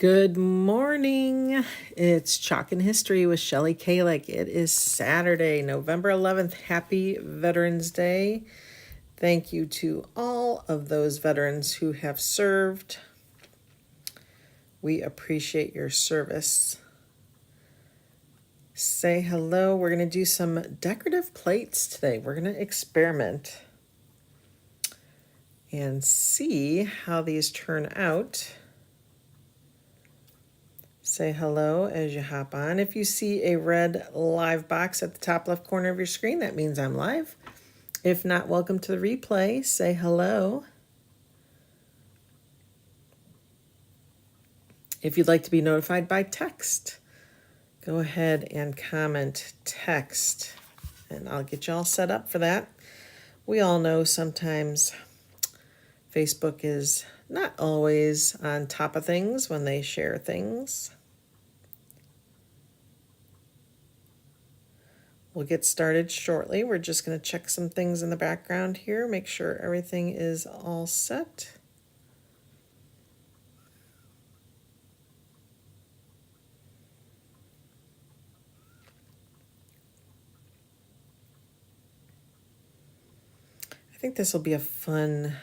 Good morning. It's Chalkin History with Shelly Kalick. It is Saturday, November 11th. Happy Veterans Day. Thank you to all of those veterans who have served. We appreciate your service. Say hello. We're going to do some decorative plates today. We're going to experiment and see how these turn out. Say hello as you hop on. If you see a red live box at the top left corner of your screen, that means I'm live. If not, welcome to the replay. Say hello. If you'd like to be notified by text, go ahead and comment text, and I'll get you all set up for that. We all know sometimes Facebook is not always on top of things when they share things. We'll get started shortly. We're just going to check some things in the background here, make sure everything is all set. I think this will be a fun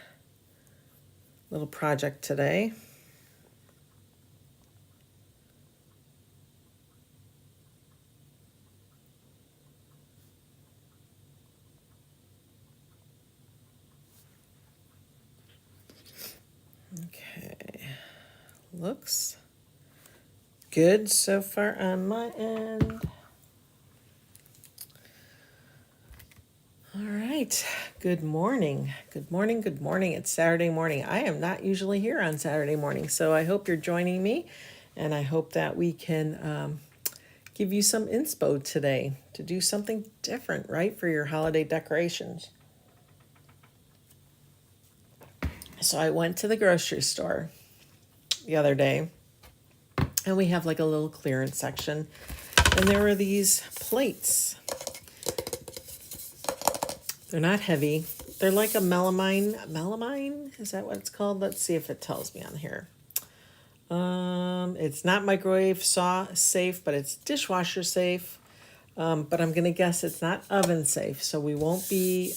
little project today. Okay, looks good so far on my end. All right, good morning. Good morning, good morning. It's Saturday morning. I am not usually here on Saturday morning, so I hope you're joining me, and I hope that we can give you some inspo today to do something different, right, for your holiday decorations. So I went to the grocery store the other day, and we have like a little clearance section, and there were these plates. They're not heavy. They're like a melamine. Melamine? Is that what it's called? Let's see if it tells me on here. It's not microwave safe, but it's dishwasher safe. But I'm going to guess it's not oven safe. So we won't be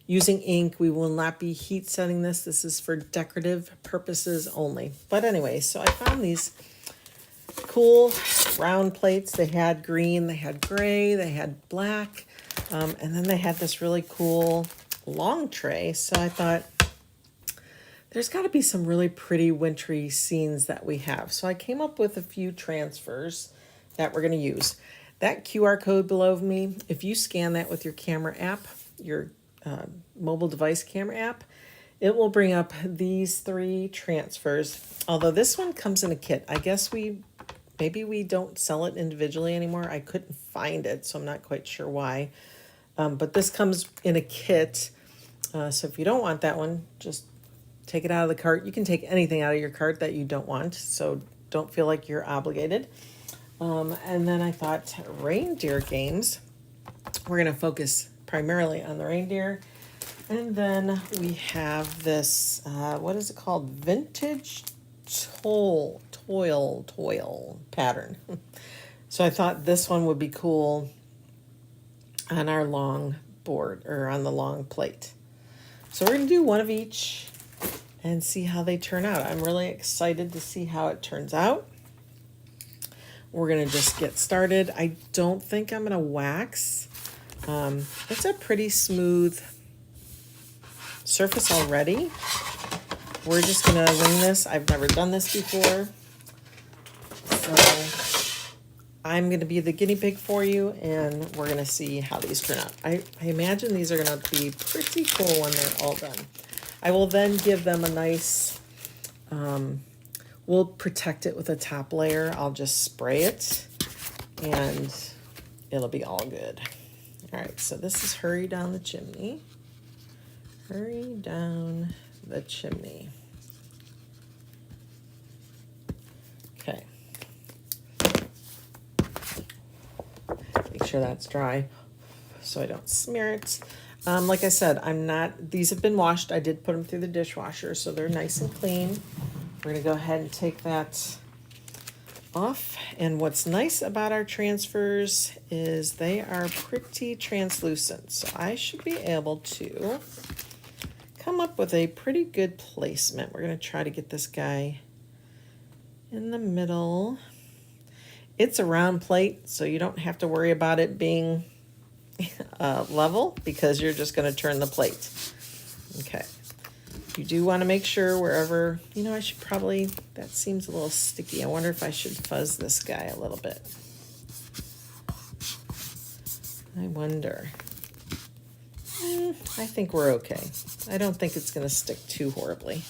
using ink. We will not be heat setting this. This is for decorative purposes only. But anyway, so I found these cool round plates. They had green, they had gray, they had black. And then they had this really cool long tray. So I thought, there's got to be some really pretty wintry scenes that we have. So I came up with a few transfers that we're going to use. That QR code below me, if you scan that with your camera app, your mobile device camera app, it will bring up these three transfers. Although this one comes in a kit. I guess maybe we don't sell it individually anymore. I couldn't find it, so I'm not quite sure why. But this comes in a kit. So if you don't want that one, just take it out of the cart. You can take anything out of your cart that you don't want, so don't feel like you're obligated. And then I thought reindeer games. We're going to focus primarily on the reindeer. And then we have this, what is it called? Vintage toil pattern. So I thought this one would be cool on our long board, or on the long plate. So we're going to do one of each and see how they turn out. I'm really excited to see how it turns out. We're going to just get started. I don't think I'm going to wax. It's a pretty smooth surface already. We're just going to wing this. I've never done this before. So I'm going to be the guinea pig for you, and we're going to see how these turn out. I imagine these are going to be pretty cool when they're all done. I will then give them a nice, we'll protect it with a top layer. I'll just spray it, and it'll be all good. All right, so this is Hurry Down the Chimney. Hurry down the chimney. Okay. Make sure that's dry so I don't smear it. Like I said, these have been washed. I did put them through the dishwasher, so they're nice and clean. We're gonna go ahead and take that off. And what's nice about our transfers is they are pretty translucent. So I should be able to come up with a pretty good placement. We're gonna try to get this guy in the middle. It's a round plate, so you don't have to worry about it being level because you're just going to turn the plate. Okay. You do want to make sure wherever, you know, I should probably, that seems a little sticky. I wonder if I should fuzz this guy a little bit. I wonder. I think we're okay. I don't think it's going to stick too horribly.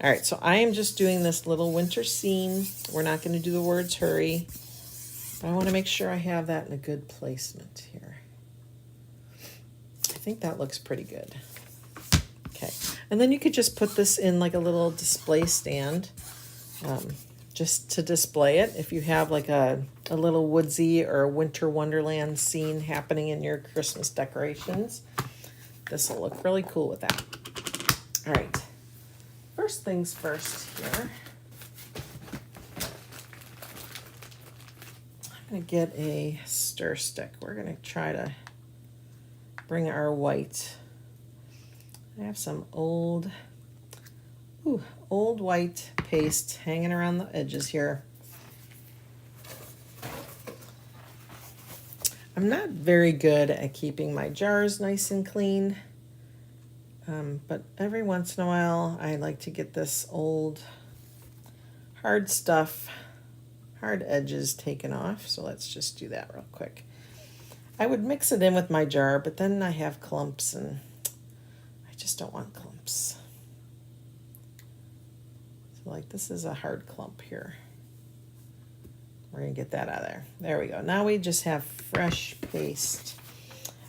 All right, so I am just doing this little winter scene. We're not going to do the words hurry, but I want to make sure I have that in a good placement here. I think that looks pretty good. Okay, and then you could just put this in like a little display stand just to display it. If you have like a little woodsy or a winter wonderland scene happening in your Christmas decorations, this will look really cool with that. All right. First things first here, I'm going to get a stir stick. We're going to try to bring our white. I have some old white paste hanging around the edges here. I'm not very good at keeping my jars nice and clean. But every once in a while, I like to get this old hard stuff, hard edges taken off. So let's just do that real quick. I would mix it in with my jar, but then I have clumps and I just don't want clumps. So like this is a hard clump here. We're gonna get that out of there. There we go. Now we just have fresh paste.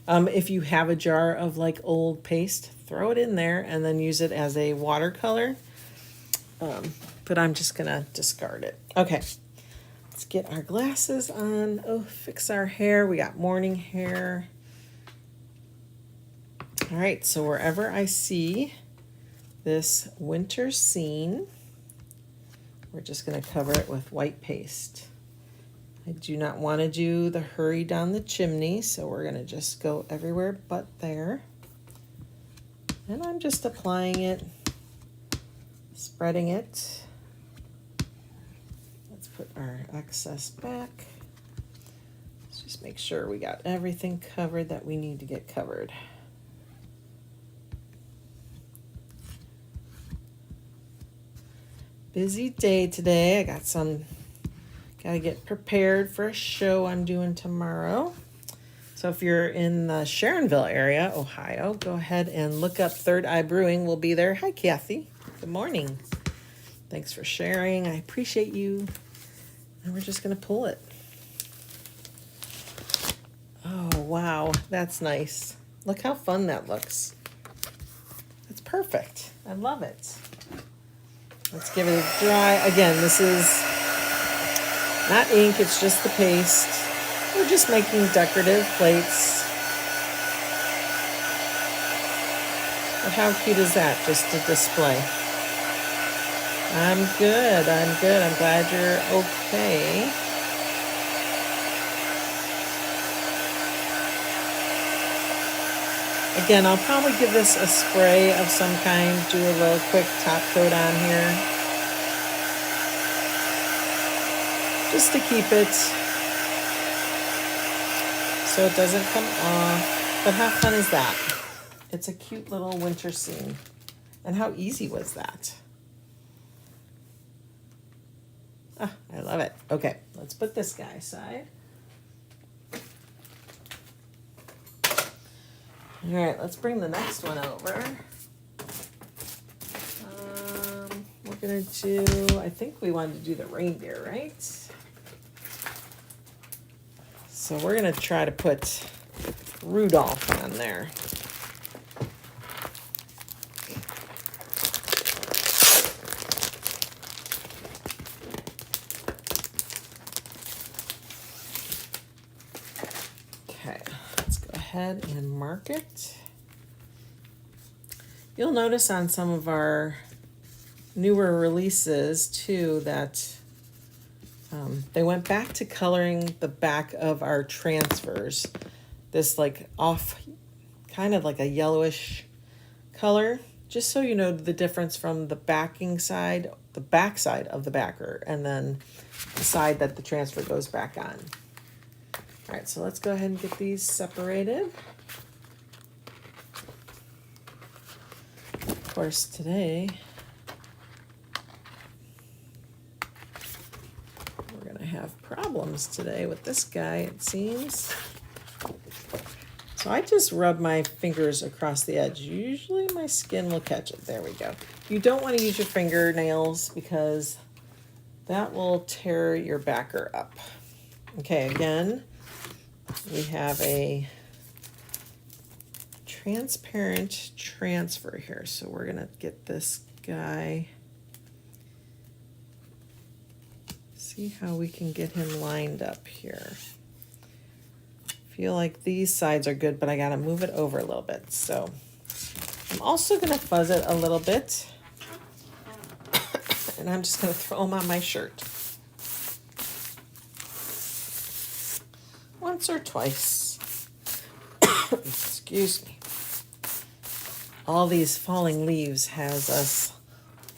If you have a jar of like old paste, throw it in there and then use it as a watercolor. But I'm just gonna discard it. Okay, let's get our glasses on. Oh, fix our hair. We got morning hair. All right, so wherever I see this winter scene, we're just gonna cover it with white paste. I do not want to do the hurry down the chimney, so we're going to just go everywhere but there. And I'm just applying it, spreading it. Let's put our excess back. Let's just make sure we got everything covered that we need to get covered. Busy day today. I got to get prepared for a show I'm doing tomorrow. So if you're in the Sharonville area, Ohio, go ahead and look up Third Eye Brewing. We'll be there. Hi, Kathy. Good morning. Thanks for sharing. I appreciate you. And we're just going to pull it. Oh, wow. That's nice. Look how fun that looks. It's perfect. I love it. Let's give it a dry. Again, this is not ink, it's just the paste. We're just making decorative plates. But how cute is that, just to display? I'm good. I'm glad you're okay. Again, I'll probably give this a spray of some kind, do a little quick top coat on here. Just to keep it so it doesn't come off. But how fun is that? It's a cute little winter scene. And how easy was that? Ah, I love it. Okay, let's put this guy aside. All right, let's bring the next one over. We're gonna do, I think we wanted to do the reindeer, right? So we're gonna try to put Rudolph on there. Okay, let's go ahead and mark it. You'll notice on some of our newer releases too that they went back to coloring the back of our transfers. This like off, kind of like a yellowish color, just so you know the difference from the backing side, the back side of the backer, and then the side that the transfer goes back on. All right, so let's go ahead and get these separated. Of course, today we're gonna have problems today with this guy, it seems. So I just rub my fingers across the edge. Usually my skin will catch it. There we go. You don't want to use your fingernails because that will tear your backer up. Okay, again, we have a transparent transfer here. So we're gonna get this guy, see how we can get him lined up here. Feel like these sides are good, but I gotta move it over a little bit. So I'm also gonna fuzz it a little bit, and I'm just gonna throw them on my shirt. Once or twice. Excuse me. All these falling leaves has us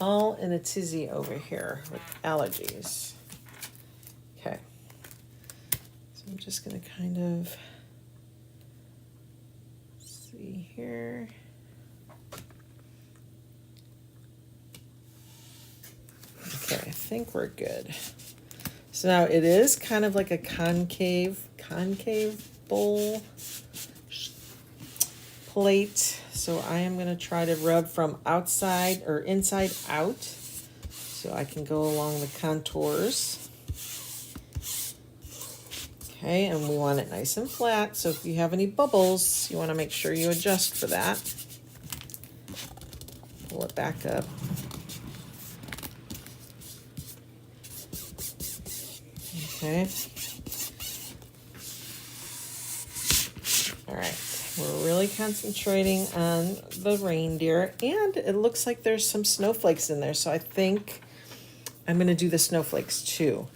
all in a tizzy over here with allergies. Okay. So I'm just gonna kind of see here. Okay, I think we're good. So now it is kind of like a concave bowl plate. So I am going to try to rub from outside or inside out so I can go along the contours. Okay, and we want it nice and flat. So if you have any bubbles, you want to make sure you adjust for that. Pull it back up. Okay. All right. We're really concentrating on the reindeer, and it looks like there's some snowflakes in there. So I think I'm going to do the snowflakes too.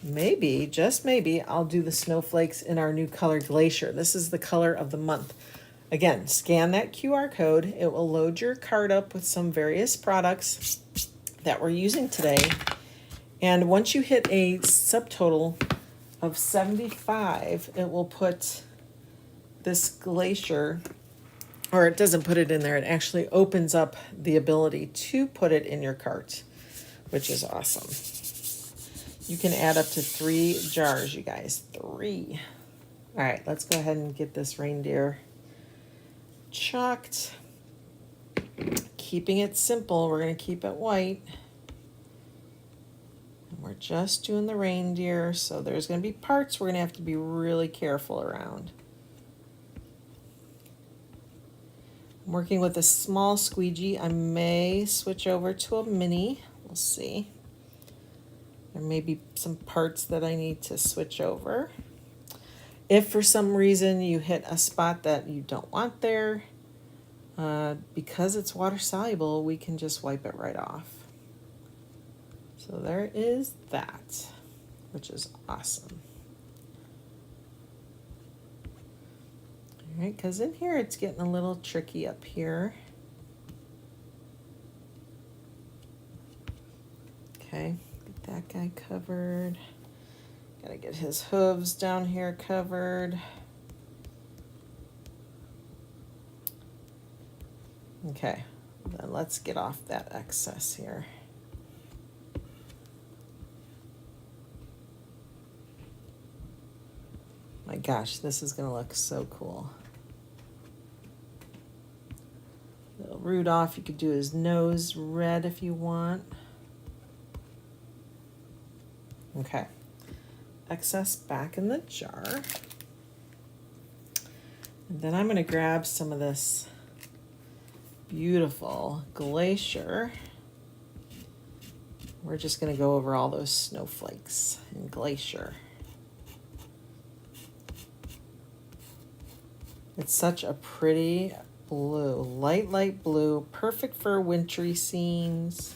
Maybe, just maybe, I'll do the snowflakes in our new color Glacier. This is the color of the month. Again, scan that QR code. It will load your cart up with some various products that we're using today. And once you hit a subtotal of 75, it will put this Glacier, or it doesn't put it in there, it actually opens up the ability to put it in your cart, which is awesome. You can add up to 3 jars, you guys. 3. All right, let's go ahead and get this reindeer chalked. Keeping it simple, we're going to keep it white. And we're just doing the reindeer, so there's going to be parts we're going to have to be really careful around. I'm working with a small squeegee. I may switch over to a mini. We'll see. There may be some parts that I need to switch over. If for some reason you hit a spot that you don't want there, because it's water soluble, we can just wipe it right off. So there is that, which is awesome. All right, because in here it's getting a little tricky up here. Okay, get that guy covered. Gotta get his hooves down here covered. Okay, then let's get off that excess here. My gosh, this is gonna look so cool. Little Rudolph, you could do his nose red if you want. Okay, excess back in the jar. And then I'm gonna grab some of this beautiful Glacier. We're just gonna go over all those snowflakes in Glacier. It's such a pretty blue, light blue, perfect for wintry scenes.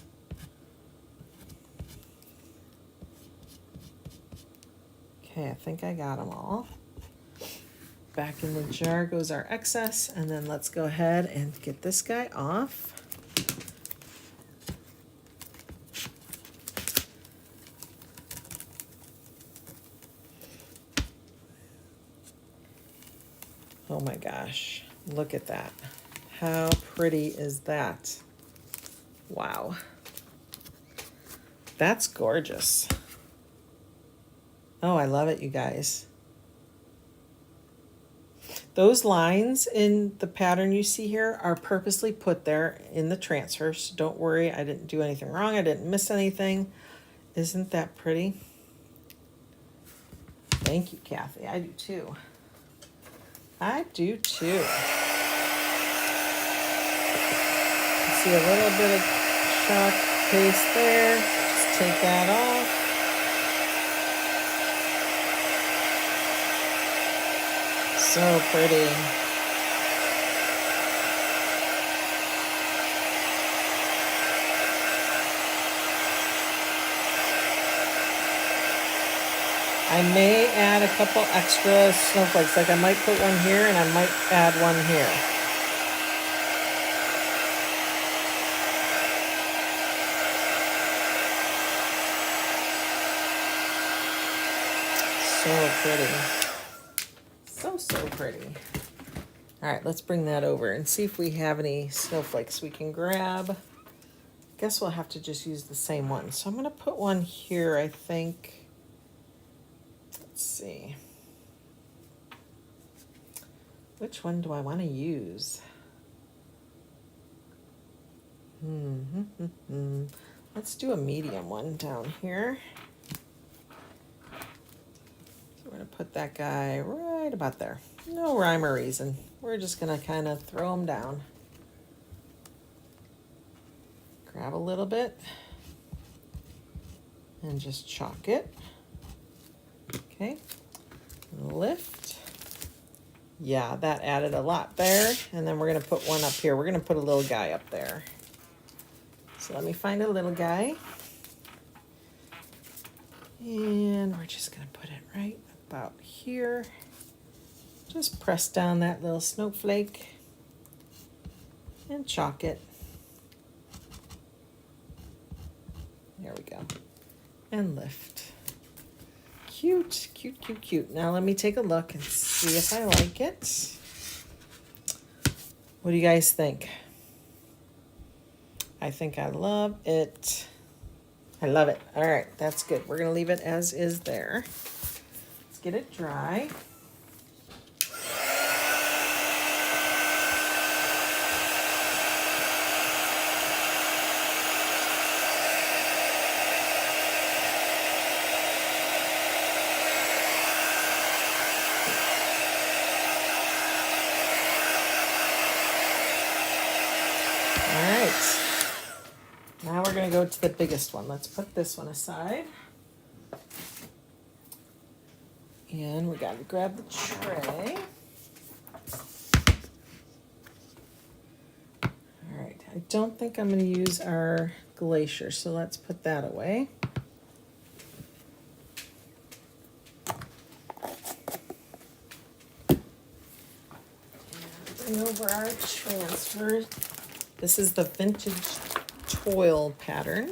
Okay, I think I got them all. Back in the jar goes our excess, and then let's go ahead and get this guy off. Oh my gosh, look at that. How pretty is that? Wow. That's gorgeous. Oh, I love it, you guys. Those lines in the pattern you see here are purposely put there in the transfer, so don't worry, I didn't do anything wrong, I didn't miss anything. Isn't that pretty? Thank you, Kathy. I do too. I do too. See a little bit of chalk paste there. Just take that off. So pretty. I may add a couple extra snowflakes, like I might put one here and I might add one here. So pretty. So pretty. All right, let's bring that over and see if we have any snowflakes we can grab. Guess we'll have to just use the same one. So I'm gonna put one here, I think. Let's see. Which one do I want to use? Let's do a medium one down here. We're going to put that guy right about there. No rhyme or reason. We're just going to kind of throw him down. Grab a little bit and just chalk it. Okay, lift. Yeah, that added a lot there. And then we're going to put one up here. We're going to put a little guy up there. So let me find a little guy. And we're just going to put it right about here. Just press down that little snowflake and chalk it. There we go. And lift. Cute, cute, cute, cute. Now let me take a look and see if I like it. What do you guys think? I think I love it. I love it. All right, that's good. We're gonna leave it as is there. Let's get it dry. Now we're going to go to the biggest one. Let's put this one aside. And we got to grab the tray. All right, I don't think I'm going to use our glacier, so let's put that away. Bring over our transfer. This is the vintage toil pattern.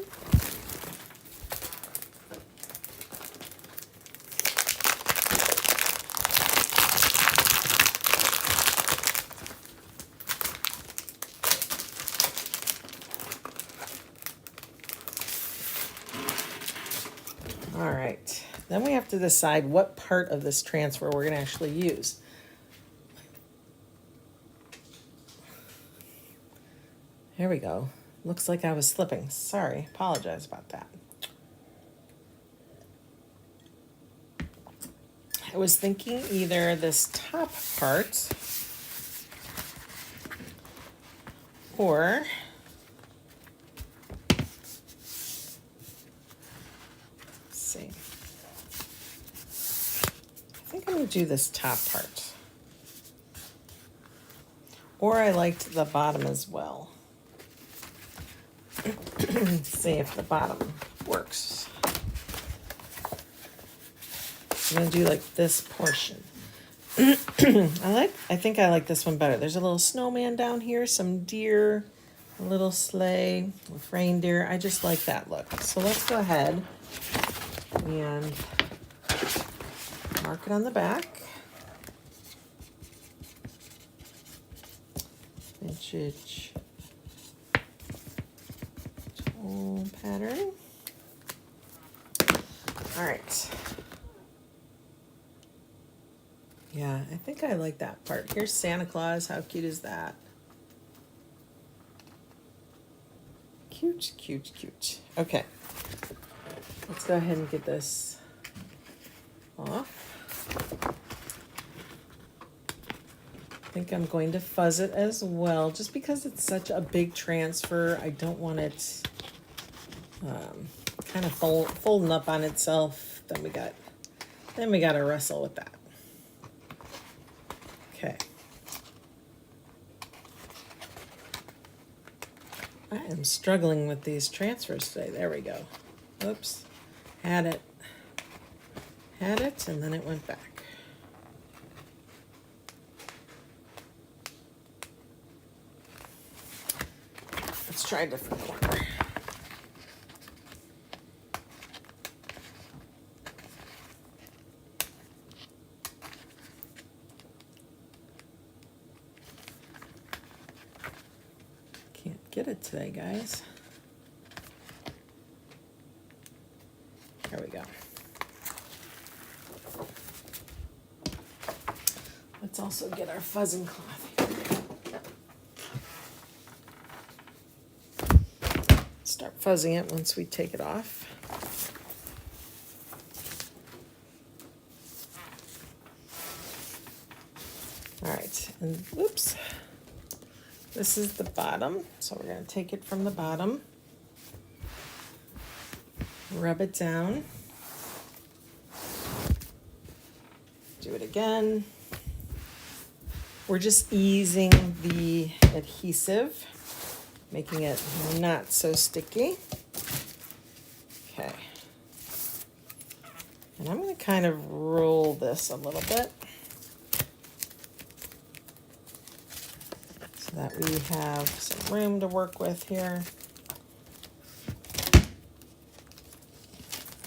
All right, then we have to decide what part of this transfer we're going to actually use. Here we go. Looks like I was slipping. Sorry, apologize about that. I was thinking either this top part or let's see. I think I'm gonna do this top part. Or I liked the bottom as well. See if the bottom works. I'm gonna do like this portion. I think I like this one better. There's a little snowman down here, some deer, a little sleigh with reindeer. I just like that look. So let's go ahead and mark it on the back. Vintage tool pattern. All right. Yeah, I think I like that part. Here's Santa Claus. How cute is that? Cute, cute, cute. Okay. Let's go ahead and get this off. I think I'm going to fuzz it as well, just because it's such a big transfer. I don't want it kind of folding up on itself. Then we got to wrestle with that. Okay. I am struggling with these transfers today. There we go. Oops. Had it, and then it went back. Let's try a different corner. Can't get it today, guys. There we go. Let's also get our fuzzing cloth here. Start fuzzing it once we take it off. All right, and whoops. This is the bottom, so we're going to take it from the bottom, rub it down, do it again. We're just easing the adhesive, making it not so sticky. Okay. And I'm going to kind of roll this a little bit, that we have some room to work with here.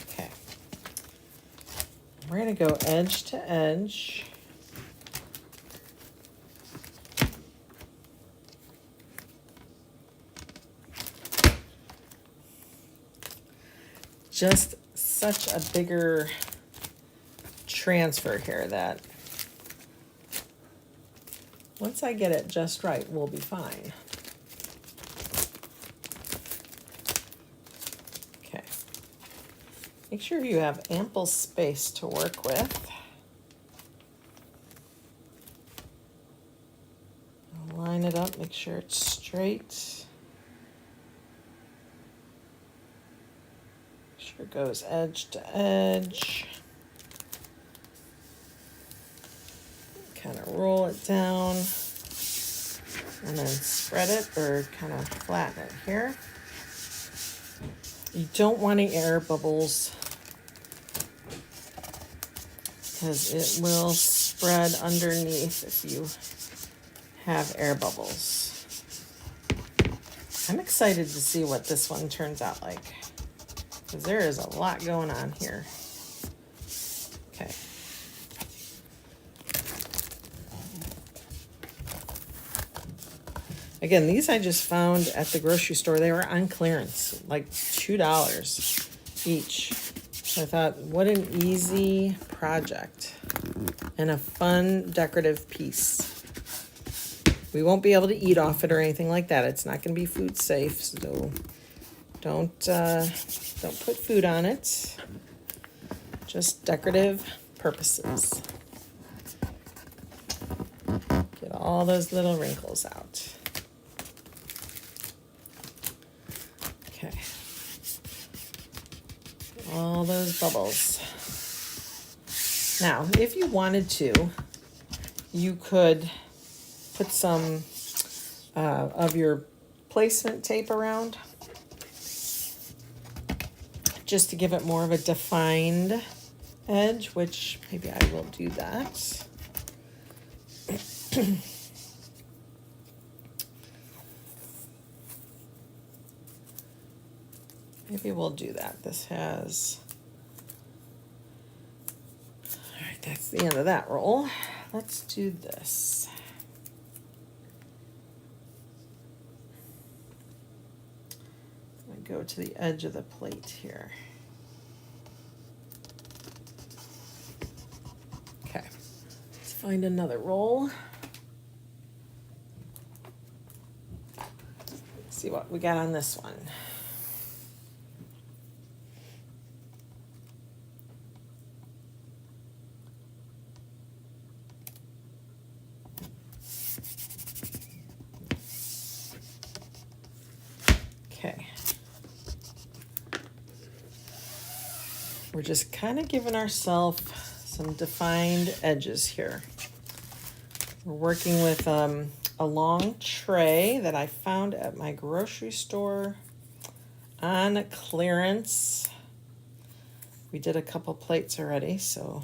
Okay. We're going to go edge to edge. Just such a bigger transfer here that once I get it just right, we'll be fine. Okay. Make sure you have ample space to work with. Line it up, make sure it's straight. Make sure it goes edge to edge. Kind of roll it down and then spread it or kind of flatten it here. You don't want any air bubbles because it will spread underneath if you have air bubbles. I'm excited to see what this one turns out like because there is a lot going on here. Okay. Again, these I just found at the grocery store. They were on clearance, like $2 each. So I thought, what an easy project and a fun decorative piece. We won't be able to eat off it or anything like that. It's not going to be food safe, so don't put food on it. Just decorative purposes. Get all those little wrinkles out. Okay. All those bubbles. Now, if you wanted to, you could put some of your placement tape around, just to give it more of a defined edge, which maybe I will do that. Maybe we'll do that. This has, all right, that's the end of that roll. Let's do this. I'm gonna go to the edge of the plate here. Okay, let's find another roll. Let's see what we got on this one. Okay. We're just kind of giving ourselves some defined edges here. We're working with a long tray that I found at my grocery store on clearance. We did a couple plates already, so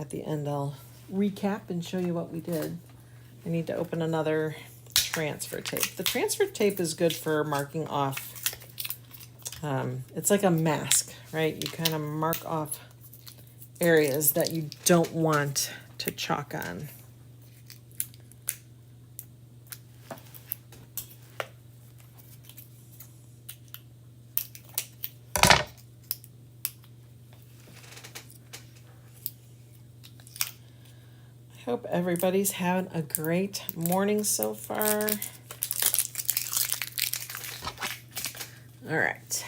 at the end I'll recap and show you what we did. I need to open another transfer tape. The transfer tape is good for marking off. It's like a mask, right? You kind of mark off areas that you don't want to chalk on. I hope everybody's having a great morning so far. All right.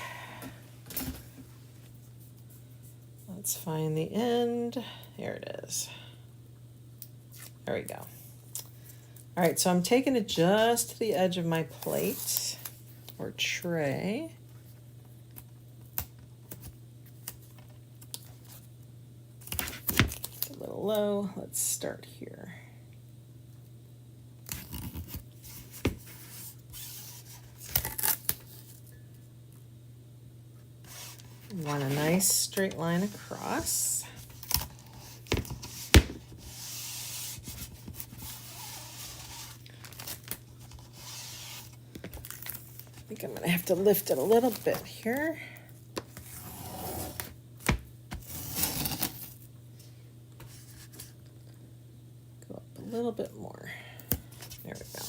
Let's find the end. Here it is. There we go. All right, so I'm taking it just to the edge of my plate or tray. A little low. Let's start here. We want a nice straight line across. I think I'm going to have to lift it a little bit here. Go up a little bit more. There we go.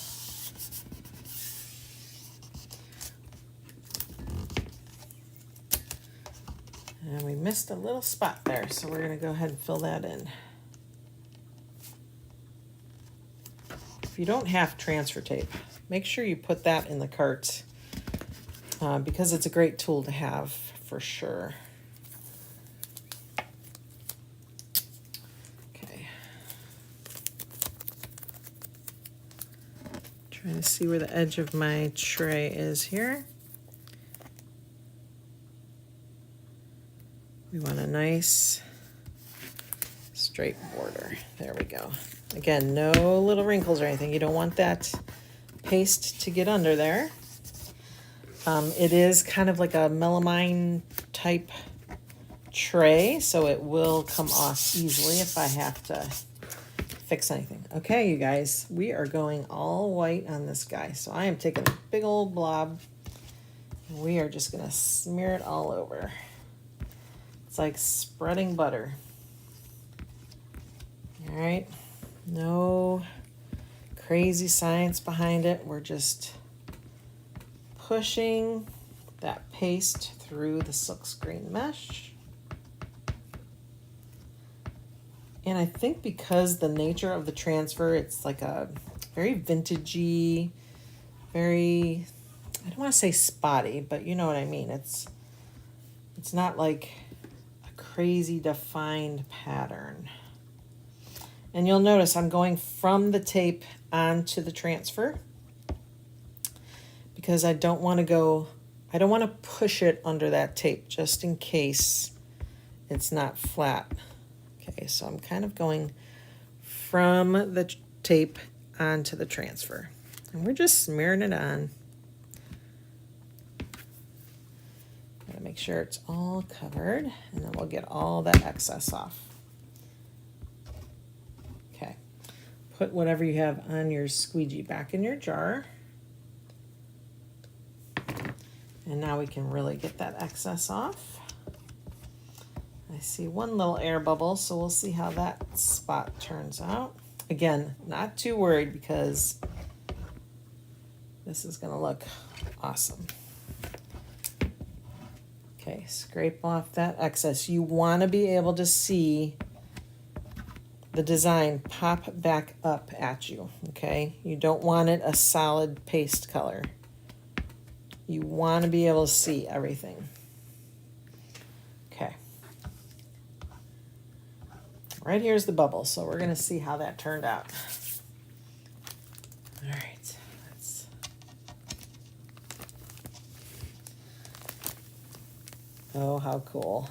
And we missed a little spot there, so we're going to go ahead and fill that in. If you don't have transfer tape, make sure you put that in the cart because it's a great tool to have for sure. Okay. Trying to see where the edge of my tray is here. We want a nice straight border. There we go. Again, no little wrinkles or anything. You don't want that paste to get under there. It is kind of like a melamine type tray, so it will come off easily if I have to fix anything. Okay, you guys, we are going all white on this guy. So I am taking a big old blob. And we are just gonna smear it all over. It's like spreading butter. All right, no crazy science behind it. We're just pushing that paste through the silkscreen mesh. And I think because the nature of the transfer, it's like a very vintagey, very, I don't want to say spotty, but you know what I mean. It's not like a crazy defined pattern. And you'll notice I'm going from the tape onto the transfer because I don't want to push it under that tape just in case it's not flat. Okay, so I'm kind of going from the tape onto the transfer. And we're just smearing it on. Gotta make sure it's all covered, and then we'll get all that excess off. Okay, put whatever you have on your squeegee back in your jar. And now we can really get that excess off. I see one little air bubble, so we'll see how that spot turns out. Again, not too worried because this is gonna look awesome. Okay, scrape off that excess. You wanna be able to see the design pop back up at you, okay? You don't want it a solid paste color. You want to be able to see everything. Okay. Right here's the bubble, so we're going to see how that turned out. All right. Oh, how cool.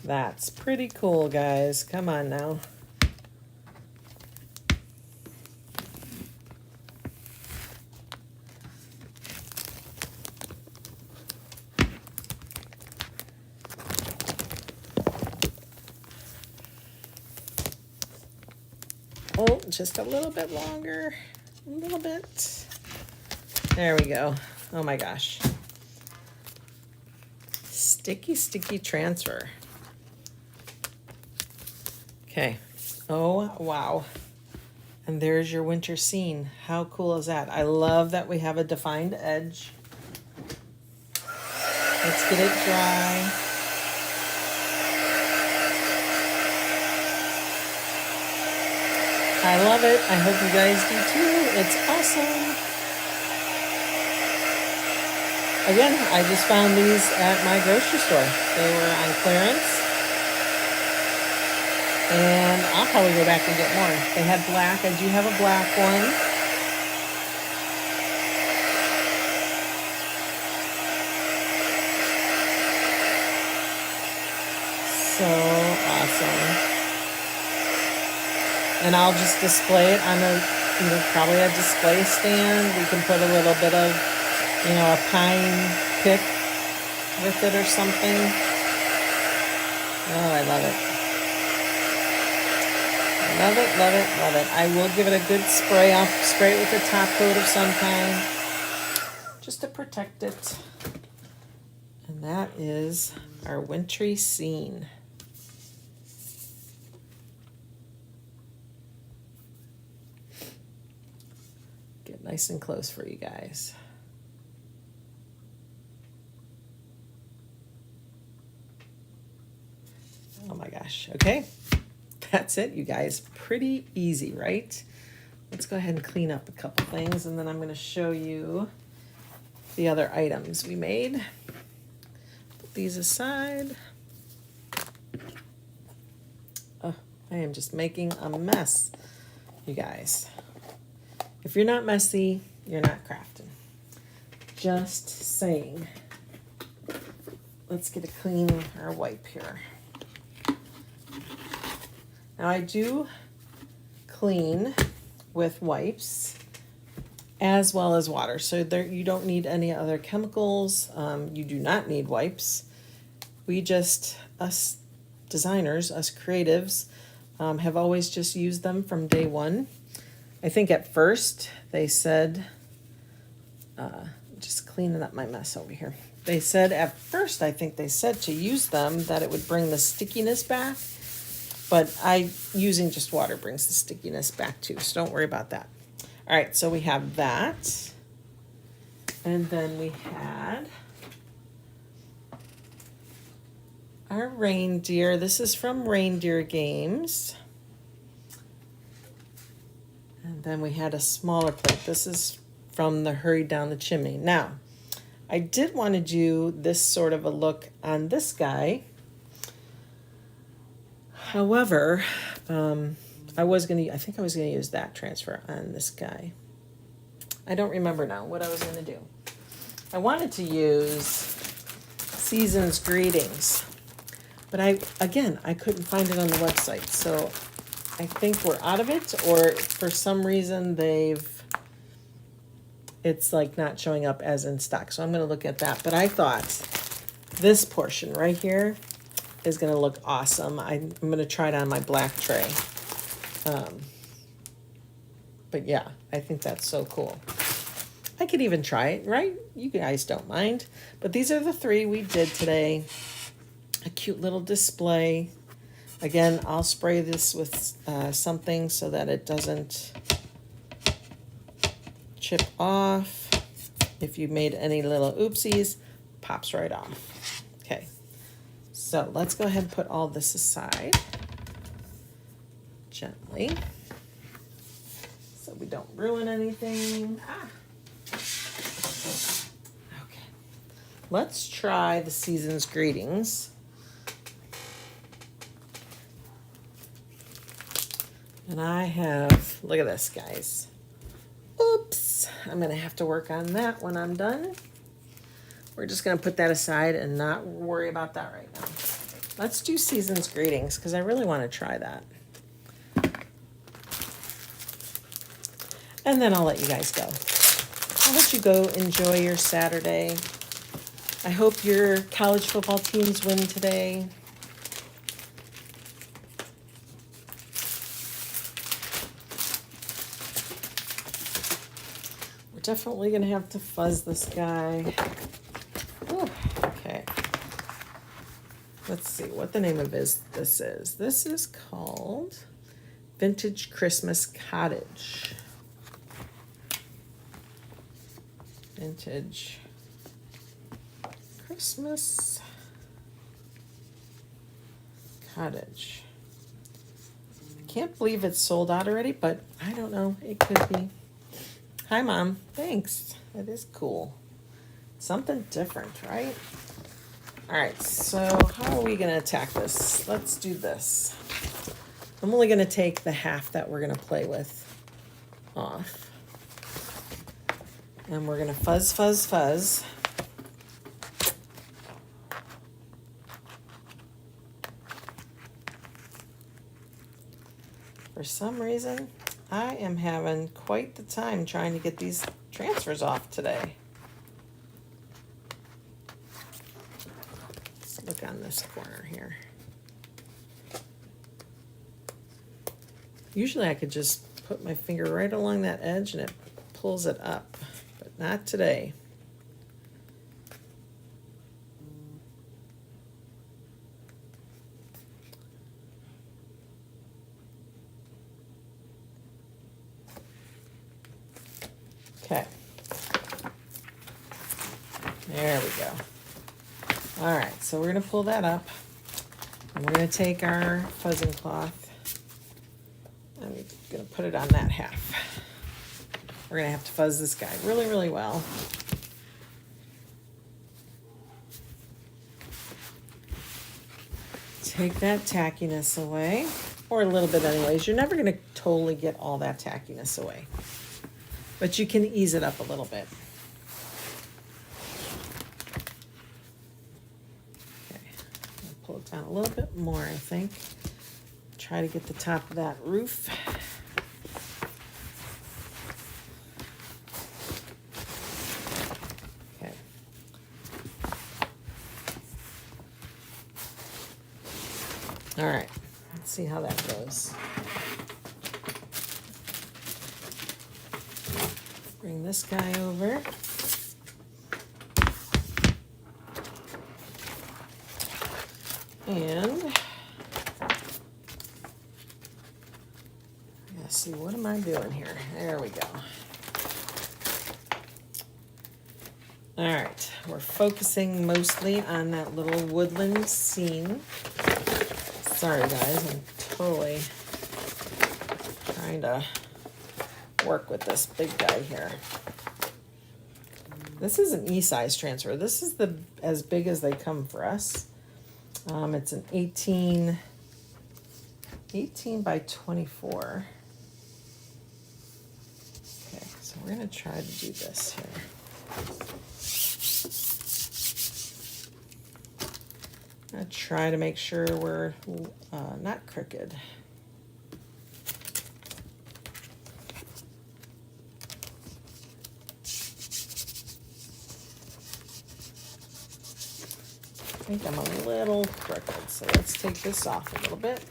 That's pretty cool, guys. Come on now. Oh, just a little bit longer, a little bit. There we go. Oh my gosh. Sticky, sticky transfer. Okay. Oh, wow. And there's your winter scene. How cool is that? I love that we have a defined edge. Let's get it dry. I love it. I hope you guys do too. It's awesome. Again, I just found these at my grocery store. They were on clearance. And I'll probably go back and get more. They had black. I do have a black one. So awesome. And I'll just display it on a, probably a display stand. We can put a little bit of, a pine pick with it or something. Oh, I love it. Love it, love it, love it. I will give it a good spray. I'll spray it with a top coat of some kind just to protect it. And that is our wintry scene. Get nice and close for you guys. Oh my gosh. Okay. That's it, you guys. Pretty easy, right? Let's go ahead and clean up a couple things, and then I'm going to show you the other items we made. Put these aside. Oh, I am just making a mess, you guys. If you're not messy, you're not crafting. Just saying. Let's get a clean our wipe here. Now I do clean with wipes as well as water. So there, you don't need any other chemicals. You do not need wipes. We just, us designers, us creatives, have always just used them from day one. I think at first they said, just cleaning up my mess over here. They said at first, I think they said to use them that it would bring the stickiness back. But using just water brings the stickiness back too, so don't worry about that. All right, so we have that. And then we had our reindeer. This is from Reindeer Games. And then we had a smaller plate. This is from the Hurry Down the Chimney. Now, I did want to do this sort of a look on this guy. However, I think I was gonna use that transfer on this guy. I don't remember now what I was gonna do. I wanted to use Season's Greetings, but I couldn't find it on the website. So I think we're out of it, or for some reason it's like not showing up as in stock. So I'm going to look at that. But I thought this portion right here is going to look awesome. I'm going to try it on my black tray. But yeah, I think that's so cool. I could even try it, right? You guys don't mind. But these are the 3 we did today. A cute little display. Again, I'll spray this with something so that it doesn't chip off. If you made any little oopsies, pops right off. Okay, so let's go ahead and put all this aside gently so we don't ruin anything. Okay, let's try the season's greetings. And I have, look at this, guys. Oops, I'm gonna have to work on that when I'm done. We're just gonna put that aside and not worry about that right now. Let's do season's greetings because I really want to try that. And then I'll let you guys go. I'll let you go enjoy your Saturday. I hope your college football teams win today. We're definitely gonna have to fuzz this guy. Ooh, okay. Let's see what the name of this is. This is called Vintage Christmas Cottage. Vintage Christmas Cottage. I can't believe it's sold out already, but I don't know. It could be. Hi, Mom. Thanks. That is cool. Something different, right? All right, so how are we going to attack this? Let's do this. I'm only going to take the half that we're going to play with off. And we're going to fuzz, fuzz, fuzz. For some reason, I am having quite the time trying to get these transfers off today. Let's look on this corner here. Usually I could just put my finger right along that edge and it pulls it up, but not today. Okay. There we go. All right, so we're going to pull that up. And we're going to take our fuzzing cloth. I'm going to put it on that half. We're going to have to fuzz this guy really, really well. Take that tackiness away, or a little bit anyways. You're never going to totally get all that tackiness away, but you can ease it up a little bit. Okay, I'll pull it down a little bit more, I think. Try to get the top of that roof. Okay. All right, let's see how that goes. Bring this guy over. And let's see, what am I doing here? There we go. All right, we're focusing mostly on that little woodland scene. Sorry guys, I'm totally trying to work with this big guy here. This is an E-size transfer. This is as big as they come for us. It's an 18 by 24. Okay, so we're gonna try to do this here. I'm gonna try to make sure we're not crooked. think I'm a little crooked, so let's take this off a little bit.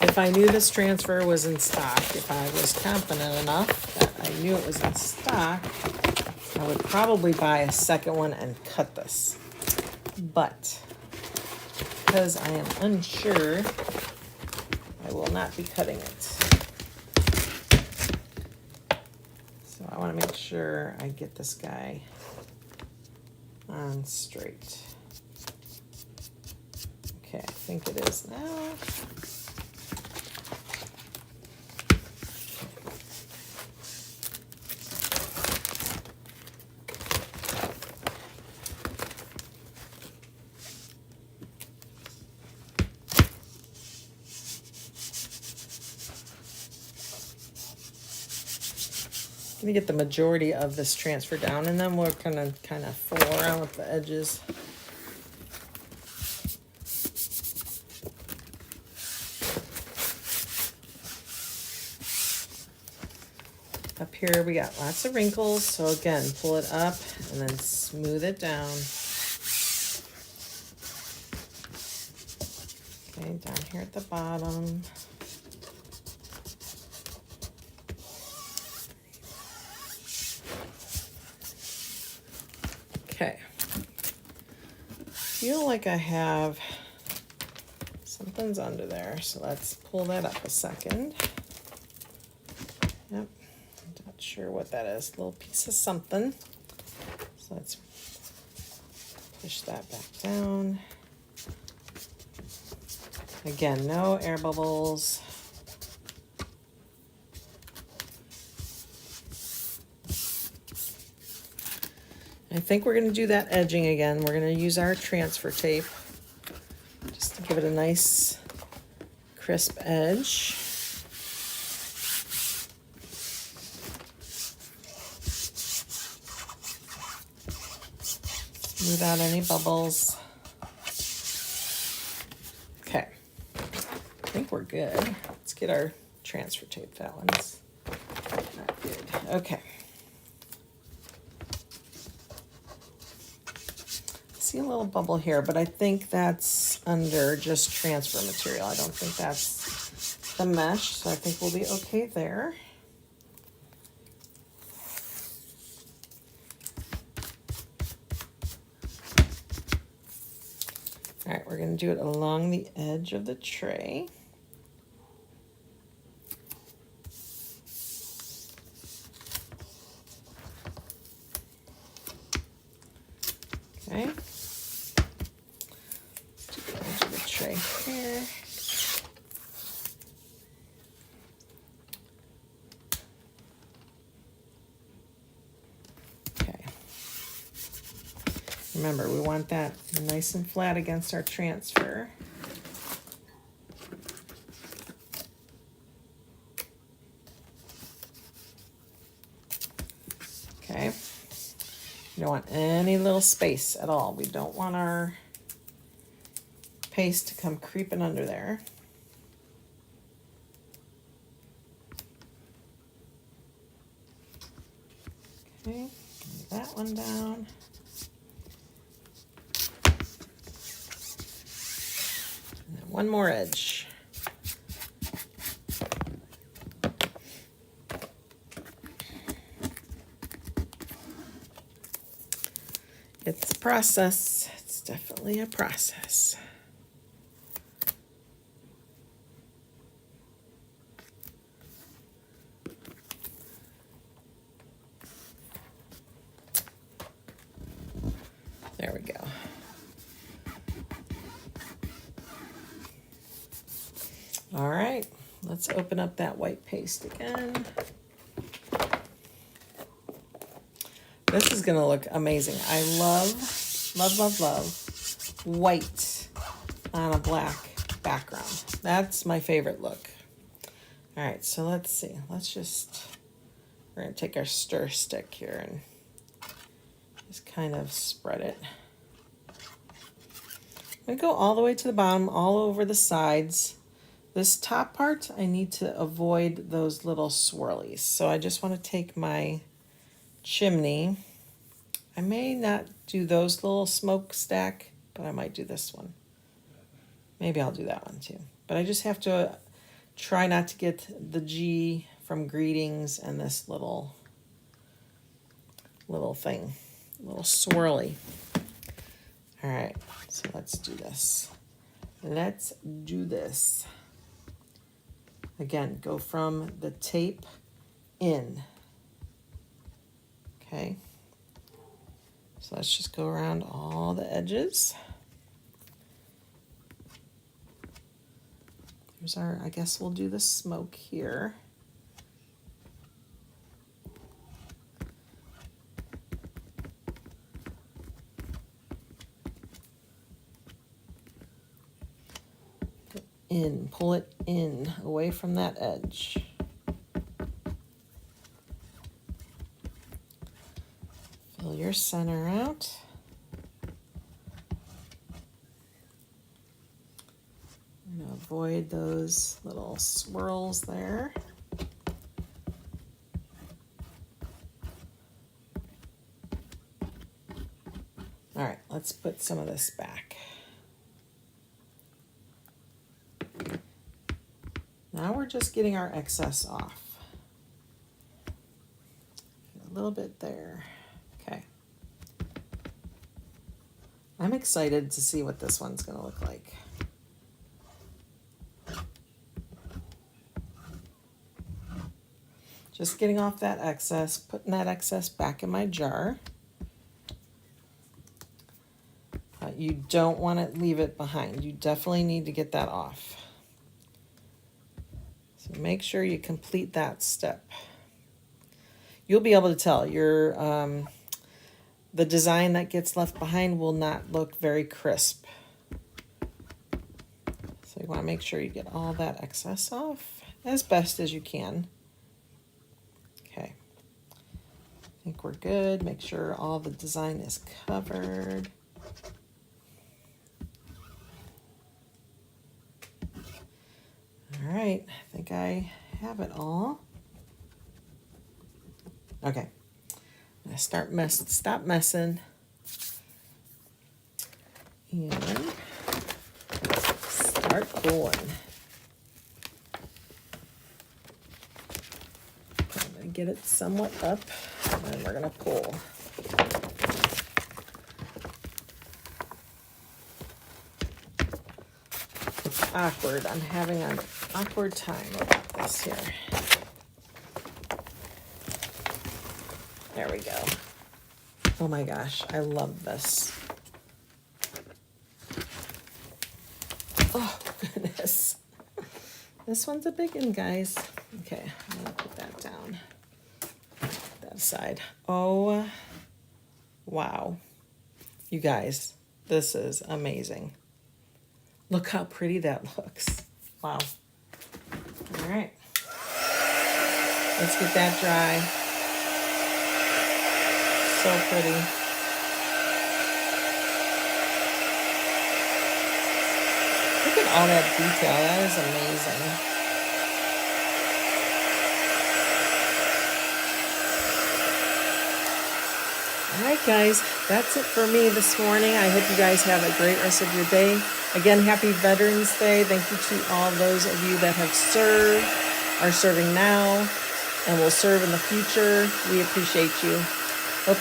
If I knew this transfer was in stock, if I was confident enough that I knew it was in stock, I would probably buy a second one and cut this. But because I am unsure, I will not be cutting it. So I want to make sure I get this guy on straight. Okay, I think it is now. Let me get the majority of this transfer down, and then we're gonna kind of fool around with the edges. Up here we got lots of wrinkles, so again, pull it up and then smooth it down. Okay, down here at the bottom. Okay, feel like I have something's under there, so let's pull that up a second. Yep, not sure what that is, a little piece of something. So let's push that back down. Again, no air bubbles. I think we're going to do that edging again. We're going to use our transfer tape just to give it a nice crisp edge. Smooth out any bubbles. Okay, I think we're good. Let's get our transfer tape valance. Not good. Okay. See a little bubble here, but I think that's under just transfer material. I don't think that's the mesh, so I think we'll be okay there. All right, we're going to do it along the edge of the tray. Okay. Tray here. Okay. Remember, we want that nice and flat against our transfer. Okay. You don't want any little space at all. We don't want our paste to come creeping under there. Okay, that one down. And then one more edge. It's a process. It's definitely a process. There we go. All right, let's open up that white paste again. This is gonna look amazing. I love, love, love, love white on a black background. That's my favorite look. All right, so let's see. We're gonna take our stir stick here and just kind of spread it. I'm gonna go all the way to the bottom, all over the sides. This top part, I need to avoid those little swirlies. So I just want to take my chimney I may not do those little smokestack, but I might do this one. Maybe I'll do that one too. But I just have to try not to get the G from greetings and this little thing, little swirly. All right, so let's do this. Let's do this. Again, go from the tape in. Okay. So let's just go around all the edges. Here's our, I guess we'll do the smoke here. In, pull it in, away from that edge. Fill your center out. I'm gonna avoid those little swirls there. All right, let's put some of this back. Now we're just getting our excess off. A little bit there. Okay. I'm excited to see what this one's going to look like. Just getting off that excess, putting that excess back in my jar. You don't want to leave it behind. You definitely need to get that off. So make sure you complete that step. You'll be able to tell your the design that gets left behind will not look very crisp. So you want to make sure you get all that excess off as best as you can. Okay. I think we're good. Make sure all the design is covered. All right, I think I have it all. Okay, I'm gonna stop messing, and start pulling. Okay, I'm gonna get it somewhat up, and then we're gonna pull. It's awkward. I'm having an awkward time about this here. There we go. Oh my gosh, I love this. Oh goodness. This one's a big one, guys. Okay, I'm gonna put that down. Put that aside. Oh, wow. You guys, this is amazing. Look how pretty that looks. Wow. All right. Let's get that dry. So pretty. Look at all that detail. That is amazing. All right, guys. That's it for me this morning. I hope you guys have a great rest of your day. Again, happy Veterans Day. Thank you to all those of you that have served, are serving now, and will serve in the future. We appreciate you.